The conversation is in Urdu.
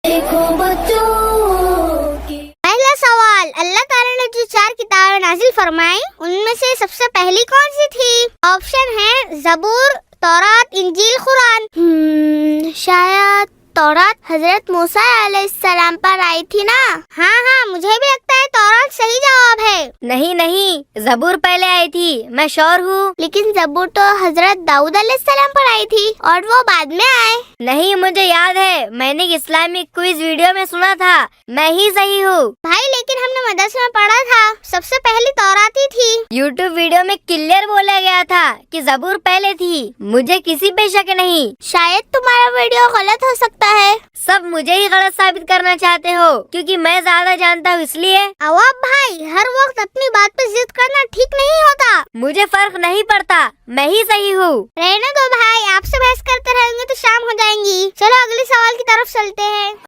پہلا سوال، اللہ تعالیٰ نے جو 4 کتابیں نازل فرمائی ان میں سے سب سے پہلی کون سی تھی؟ آپشن ہے زبور، تورات، انجیل، قرآن۔ شاید تورات حضرت موسیٰ علیہ السلام پر آئی تھی نا؟ ہاں مجھے بھی لگتا ہے تورات صحیح جواب ہے۔ نہیں، زبور پہلے آئی تھی، میں شور ہوں۔ لیکن زبور تو حضرت داؤد علیہ السلام پر آئی تھی اور وہ بعد میں آئے۔ نہیں، مجھے یاد ہے، میں نے اسلامک کوئز ویڈیو میں سنا تھا، میں ہی صحیح ہوں۔ بھائی لیکن ہم نے مدرسے میں پڑھا تھا سب سے پہلی تورات ہی تھی۔ یوٹیوب ویڈیو میں کلیئر بولا گیا تھا کہ زبور پہلے تھی، مجھے کسی پہ شک نہیں۔ شاید تمہارا ویڈیو غلط ہو سکتا ہے۔ سب مجھے ہی غلط ثابت کرنا چاہتے ہو کیونکہ میں زیادہ جانتا ہوں اس لیے۔ عواب بھائی، ہر وقت اپنی بات پہ ضد کرنا ٹھیک نہیں ہوتا۔ مجھے فرق نہیں پڑتا، میں ہی صحیح ہوں۔ رہنے دو بھائی، آپ سے بحث کرتے رہیں گے تو شام ہو جائیں گی۔ چلو اگلے سوال کی طرف چلتے ہیں۔